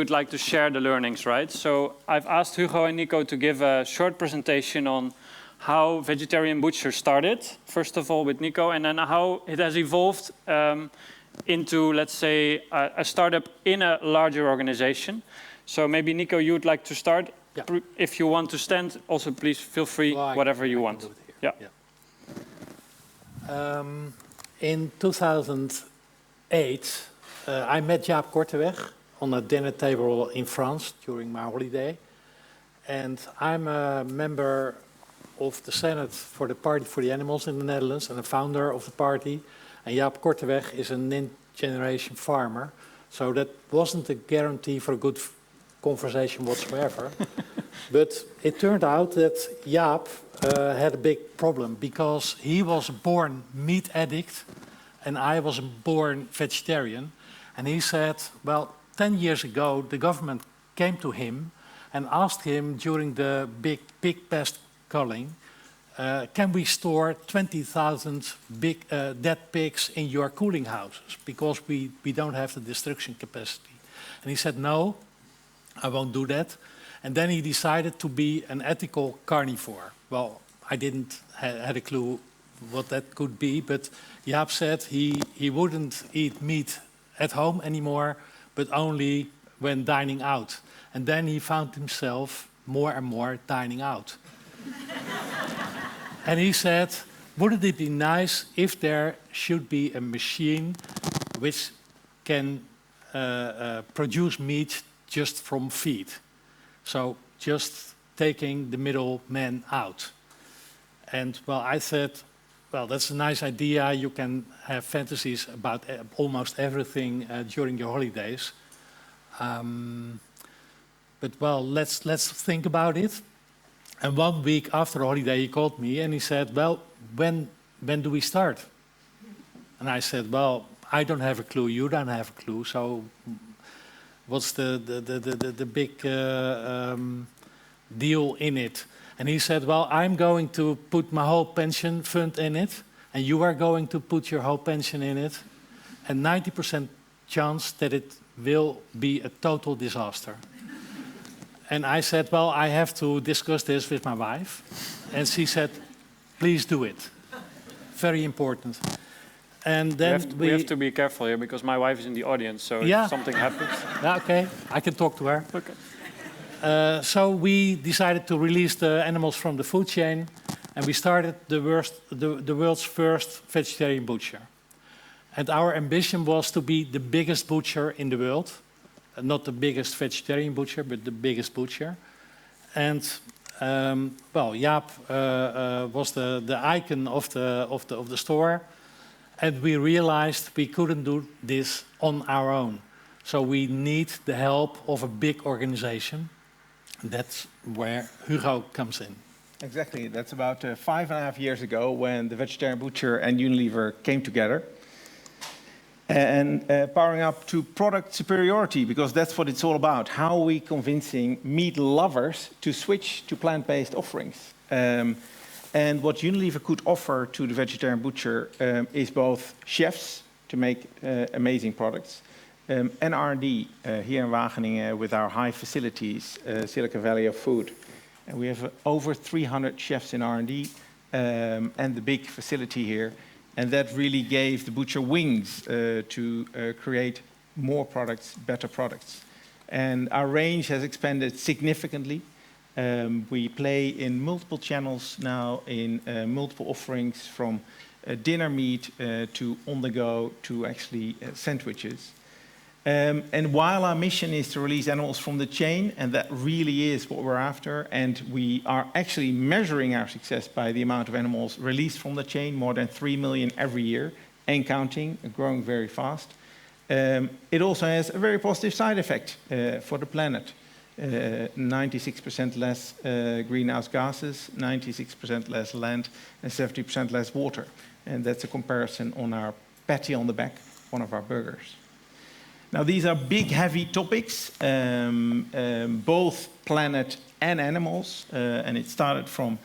would like to share the learnings, right? So I've asked Hugo and Nico to give a short presentation on how Vegetarian Butcher started, first of all with Nico, and then how it has evolved into, let's say, a startup in a larger organization. So maybe Nico, you would like to start. Yeah. If you want to stand, also please feel free, whatever you want. Yeah. In 2008, I met Jaap Korteweg on a dinner table in France during my holiday. And I'm a member of the Senate for the Party for the Animals in the Netherlands and a founder of the party. And Jaap Korteweg is a ninth-generation farmer. So that wasn't a guarantee for a good conversation whatsoever. But it turned out that Jaap had a big problem because he was a born meat addict and I was a born vegetarian. And he said, well, 10 years ago, the government came to him and asked him during the big pig pest culling, can we store 20,000 big dead pigs in your cooling houses? Because we don't have the destruction capacity. And he said, no, I won't do that. And then he decided to be an ethical carnivore. Well, I didn't had a clue what that could be, but Jaap said he wouldn't eat meat at home anymore, but only when dining out. And then he found himself more and more dining out. And he said, wouldn't it be nice if there should be a machine which can produce meat just from feed? So just taking the middleman out. And well, I said, well, that's a nice idea. You can have fantasies about almost everything during your holidays. But well, let's think about it. And 1 week after the holiday, he called me and he said, well, when do we start? And I said, well, I don't have a clue. You don't have a clue. So what's the big deal in it? And he said, well, I'm going to put my whole pension fund in it, and you are going to put your whole pension in it, and 90% chance that it will be a total disaster. And I said, well, I have to discuss this with my wife. And she said, please do it. Very important. And then we have to be careful here because my wife is in the audience, so if something happens. Yeah, okay, I can talk to her. Okay. So we decided to release the animals from the food chain, and we started the world's first vegetarian butcher. And our ambition was to be the biggest butcher in the world. Not the biggest vegetarian butcher, but the biggest butcher. And well, Jaap was the icon of the store, and we realized we couldn't do this on our own. So we need the help of a big organization. That's where Hugo comes in. Exactly. That's about 5.5 years ago when the Vegetarian Butcher and Unilever came together. And powering up to product superiority, because that's what it's all about. How are we convincing meat lovers to switch to plant-based offerings? And what Unilever could offer to the Vegetarian Butcher is both chefs to make amazing products, and R&D here in Wageningen with our high facilities, Silicon Valley of food. And we have over 300 chefs in R&D and the big facility here. And that really gave the butcher wings to create more products, better products. And our range has expanded significantly. We play in multiple channels now, in multiple offerings, from dinner meat to on-the-go to actually sandwiches. And while our mission is to release animals from the chain, and that really is what we're after, and we are actually measuring our success by the amount of animals released from the chain, more than 3 million every year, and counting, growing very fast. It also has a very positive side effect for the planet. 96% less greenhouse gases, 96% less land, and 70% less water. And that's a comparison on our patty on the back, one of our burgers. Now, these are big, heavy topics, both planet and animals, and it started from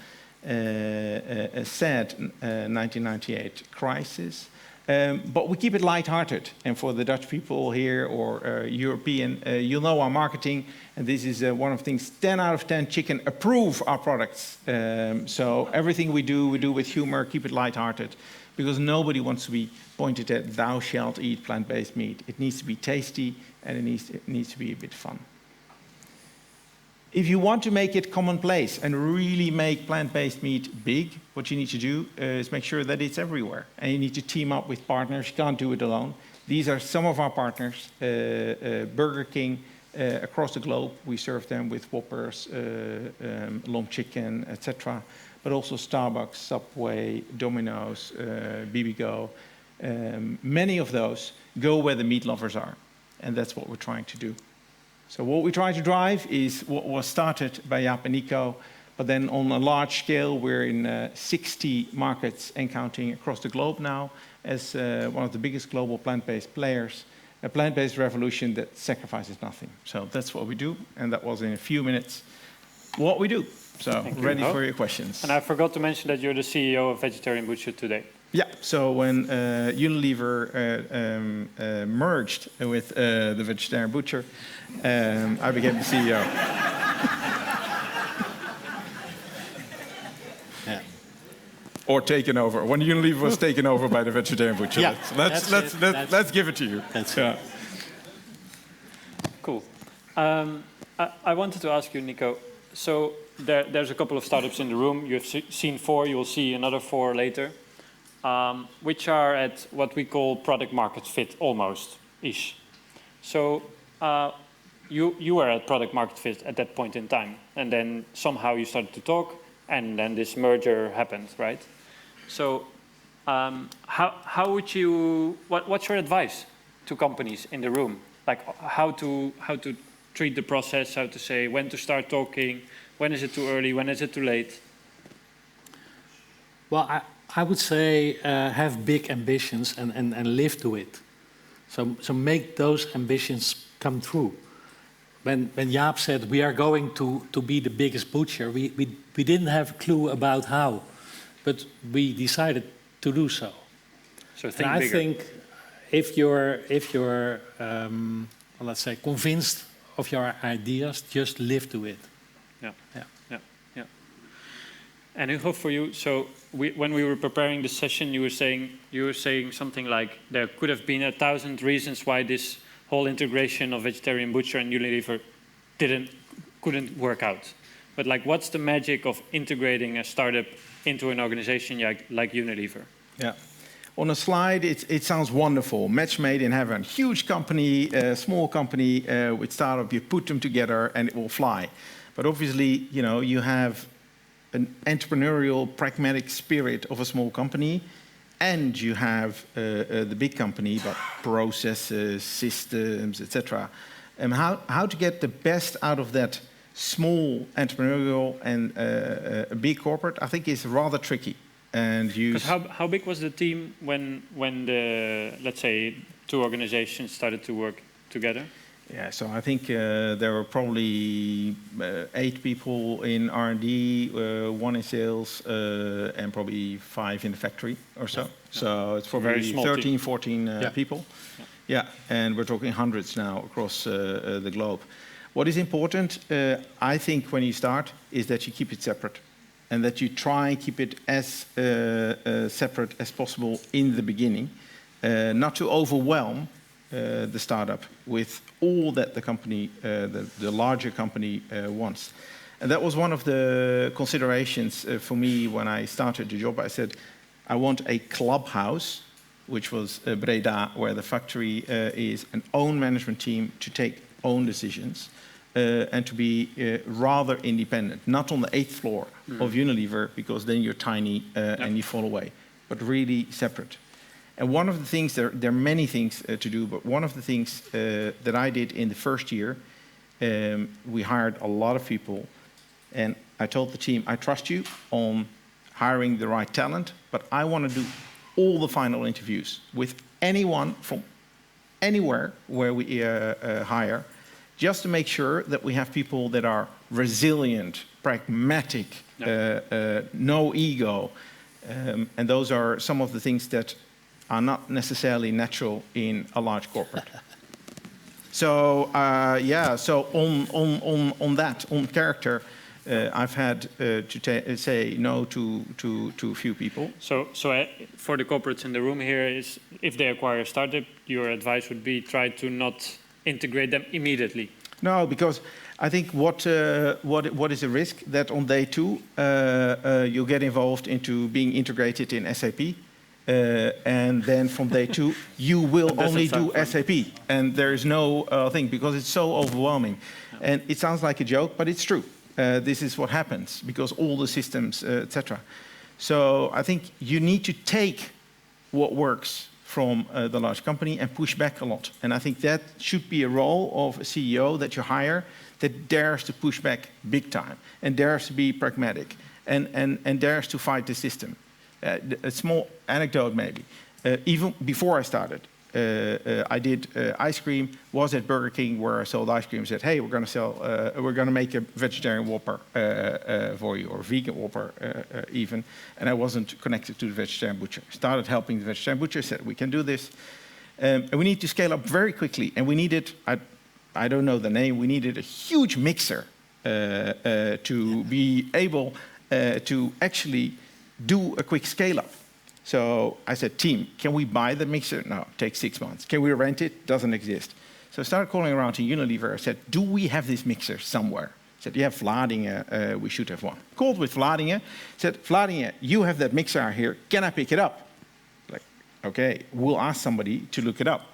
a sad 1998 crisis. But we keep it lighthearted. And for the Dutch people here or European, you'll know our marketing. And this is one of the things, 10 out of 10 chicken approve our products. So everything we do with humor, keep it lighthearted. Because nobody wants to be pointed at, thou shalt eat plant-based meat. It needs to be tasty and it needs to be a bit fun. If you want to make it commonplace and really make plant-based meat big, what you need to do is make sure that it's everywhere. And you need to team up with partners. You can't do it alone. These are some of our partners. Burger King, across the globe, we serve them with Whoppers, long chicken, etc. But also Starbucks, Subway, Domino's, BBGO. Many of those go where the meat lovers are. And that's what we're trying to do. So what we try to drive is what was started by Jaap and Nico, but then on a large scale, we're in 60 markets and counting across the globe now as one of the biggest global plant-based players, a plant-based revolution that sacrifices nothing. So that's what we do, and that was in a few minutes what we do. So ready for your questions. And I forgot to mention that you're the CEO of Vegetarian Butcher today. Yeah, so when Unilever merged with the Vegetarian Butcher, I became the CEO. Yeah. Or taken over. When Unilever was taken over by the Vegetarian Butcher. Yeah, Let's give it to you. That's yeah. Cool. I wanted to ask you, Nico, so there's a couple of startups in the room. You've seen 4, you will see another 4 later. Which are at what we call product market fit, almost-ish. So you were at product market fit at that point in time, and then somehow you started to talk, and then this merger happened, right? So how would you, what's your advice to companies in the room? Like how to treat the process, how to say when to start talking, when is it too early, when is it too late? Well, I would say have big ambitions and live to it. So make those ambitions come true. When Jaap said we are going to be the biggest butcher, we didn't have a clue about how, but we decided to do so. So think and I bigger. think if you're well, let's say convinced of your ideas, just live to it. Yeah. And Hugo, for you, so when we were preparing the session, you were saying something like there could have been 1,000 reasons why this whole integration of Vegetarian Butcher and Unilever couldn't work out. But like, what's the magic of integrating a startup into an organization like Unilever? Yeah. On a slide, it sounds wonderful. Match made in heaven. Huge company, small company with startup. You put them together and it will fly. But obviously, you have an entrepreneurial, pragmatic spirit of a small company, and you have the big company, but processes, systems, etc. How to get the best out of that small entrepreneurial and a big corporate, I think is rather tricky. Because how big was the team when the, let's say, 2 organizations started to work together? Yeah, so I think there were probably 8 people in R&D, 1 in sales, and probably 5 in the factory or so. Yeah. So it's probably 13, 14 people. Yeah, and we're talking hundreds now across the globe. What is important, I think, when you start, is that you keep it separate. And that you try and keep it as separate as possible in the beginning, not to overwhelm the startup with all that the company, the larger company wants. And that was one of the considerations for me when I started the job. I said, I want a clubhouse, which was Breda, where the factory is, an own management team to take own decisions. And to be rather independent, not on the 8th floor of Unilever, because then you're tiny and you fall away, but really separate. And one of the things, there are many things to do, but one of the things that I did in the first year, we hired a lot of people, and I told the team, I trust you on hiring the right talent, but I want to do all the final interviews with anyone from anywhere where we hire, just to make sure that we have people that are resilient, pragmatic, no ego. And those are some of the things that are not necessarily natural in a large corporate. So yeah, so on that, on character, I've had to say no to a few people. So for the corporates in the room here, is if they acquire a startup, your advice would be try to not integrate them immediately. No, because I think what is a risk that on day 2 you'll get involved into being integrated in SAP. And then from day 2, you will only do SAP. And there is no thing, because it's so overwhelming. And it sounds like a joke, but it's true. This is what happens, because all the systems, etc. So I think you need to take what works from the large company and push back a lot. And I think that should be a role of a CEO that you hire that dares to push back big time and dares to be pragmatic and dares to fight the system. A small anecdote maybe. Even before I started, I did ice cream, was at Burger King where I sold ice cream, said, hey, we're going to make a vegetarian Whopper for you, or vegan Whopper even. And I wasn't connected to the vegetarian butcher. Started helping the vegetarian butcher, said, we can do this. And we need to scale up very quickly. And we needed, I don't know the name, we needed a huge mixer to be able to actually do a quick scale up. So I said, team, can we buy the mixer? No, it takes 6 months. Can we rent it? Doesn't exist. So I started calling around to Unilever. I said, do we have this mixer somewhere? I said, yeah, Vladingen, we should have one. Called with Vladingen. Said, Vladingen, you have that mixer here. Can I pick it up? Like, okay, we'll ask somebody to look it up.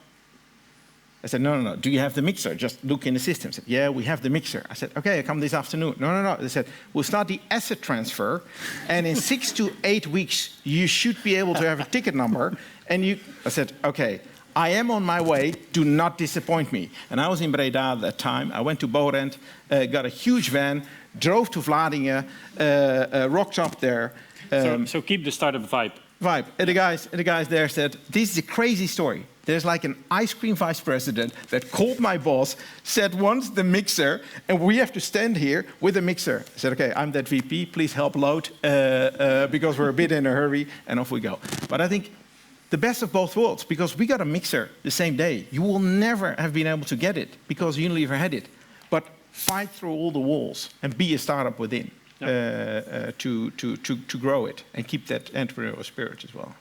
I said, no. Do you have the mixer? Just look in the system. I said, yeah, we have the mixer. I said, okay, I come this afternoon. No. They said, we'll start the asset transfer, and in 6 to 8 weeks, you should be able to have a ticket number. And I said, okay, I am on my way. Do not disappoint me. And I was in Breda at that time. I went to Borend, got a huge van, drove to Vladingen, rocked up there. So keep the startup vibe. And the guys there said, this is a crazy story. There's like an ice cream vice president that called my boss, said, wants the mixer, and we have to stand here with a mixer. I said, okay, I'm that VP, please help load, because we're a bit in a hurry, and off we go. But I think the best of both worlds, because we got a mixer the same day. You will never have been able to get it, because Unilever had it. But fight through all the walls and be a startup within. To grow it and keep that entrepreneurial spirit as well.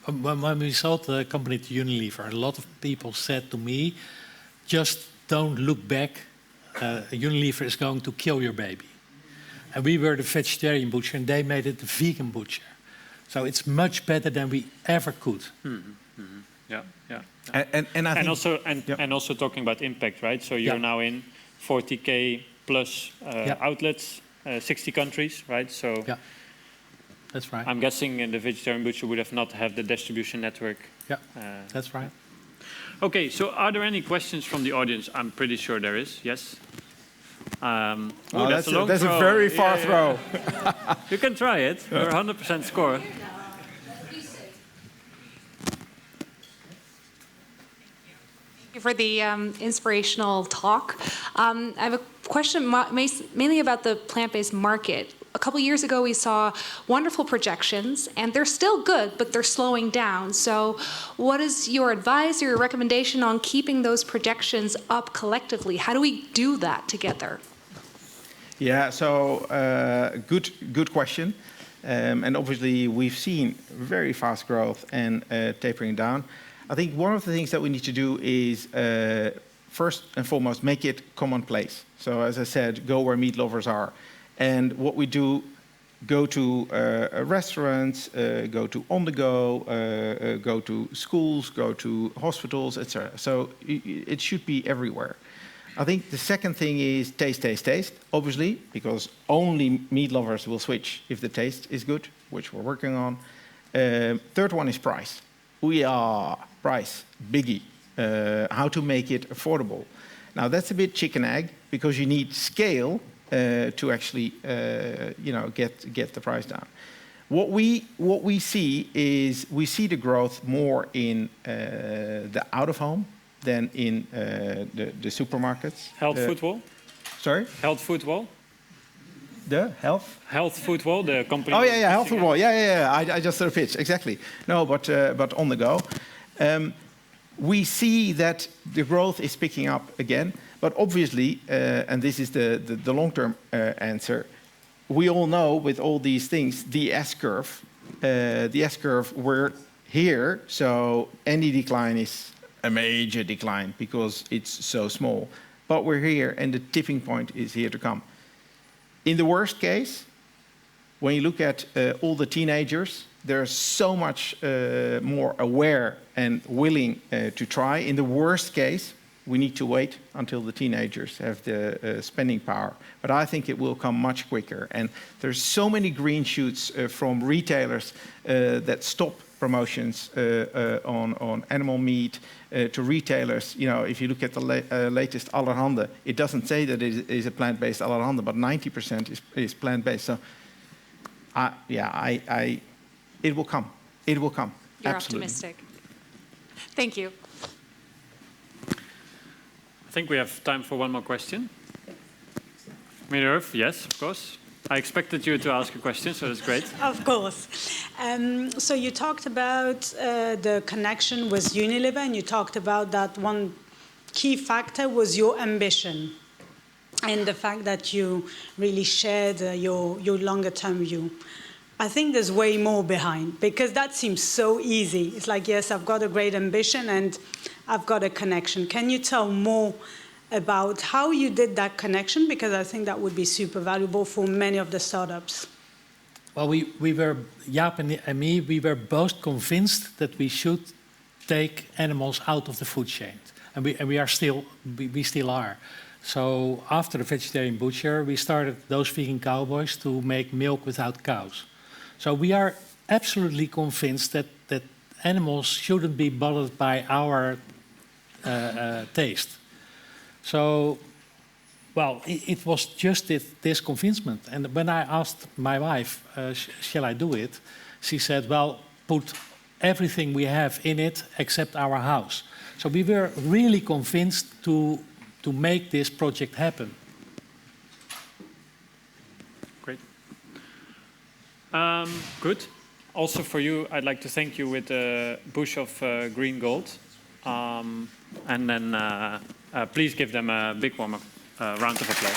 When we sold the company to Unilever, a lot of people said to me, just don't look back. Unilever is going to kill your baby. And we were the vegetarian butcher, and they made it the vegan butcher. So it's much better than we ever could. Yeah. And I think, and also talking about impact, right? So you're now in 40K plus outlets. 60 countries, right? So yeah, that's right. I'm guessing the vegetarian butcher would have not have the distribution network. Yeah, that's right. Okay, so are there any questions from the audience? I'm pretty sure there is. Yes. That's a very far throw. You can try it. You're 100% score. For the inspirational talk. I have a question mainly about the plant-based market. A couple years ago, we saw wonderful projections, and they're still good, but they're slowing down. So what is your advice or your recommendation on keeping those projections up collectively? How do we do that together? Yeah, so good question. And obviously, we've seen very fast growth and tapering down. I think one of the things that we need to do is, first and foremost, make it commonplace. So as I said, go where meat lovers are. And what we do, go to restaurants, go to on-the-go, go to schools, go to hospitals, etc. So it should be everywhere. I think the second thing is taste, obviously, because only meat lovers will switch if the taste is good, which we're working on. Third one is price. Price, biggie. How to make it affordable. Now that's a bit chicken egg because you need scale to actually, get the price down. What we see is we see the growth more in the out of home than in the supermarkets. Health food wall. Sorry. Health food wall. the health? Health Football, the company. Oh yeah, health football. Yeah. I just heard a pitch exactly. No, but on the go, we see that the growth is picking up again. But obviously, and this is the long-term answer, we all know with all these things the S-curve. The S-curve, we're here, so any decline is a major decline because it's so small. But we're here, and the tipping point is here to come. In the worst case, when you look at all the teenagers, they're so much more aware and willing to try. In the worst case, we need to wait until the teenagers have the spending power. But I think it will come much quicker. And there's so many green shoots from retailers that stop promotions on animal meat to retailers. You know, if you look at the latest Allerhande, it doesn't say that it is a plant-based Allerhande, but 90% is plant-based. So, it will come. It will come. You're Absolutely. optimistic. Thank you. I think we have time for one more question. Minerve, yes, of course. I expected you to ask a question, so that's great. Of course. So you talked about the connection with Unilever, and you talked about that one key factor was your ambition and the fact that you really shared your longer-term view. I think there's way more behind, because that seems so easy. It's like, yes, I've got a great ambition and I've got a connection. Can you tell more about how you did that connection? Because I think that would be super valuable for many of the startups. Well, we were, Jaap and me, we were both convinced that we should take animals out of the food chain. And we still are. So after the vegetarian butcher, we started those vegan cowboys to make milk without cows. So we are absolutely convinced that animals shouldn't be bothered by our taste. So, well, it was just this convincement. And when I asked my wife, shall I do it? She said, well, put everything we have in it except our house. So we were really convinced to make this project happen. Great. Good. Also for you, I'd like to thank you with a bush of green gold. And then please give them a big warm round of applause.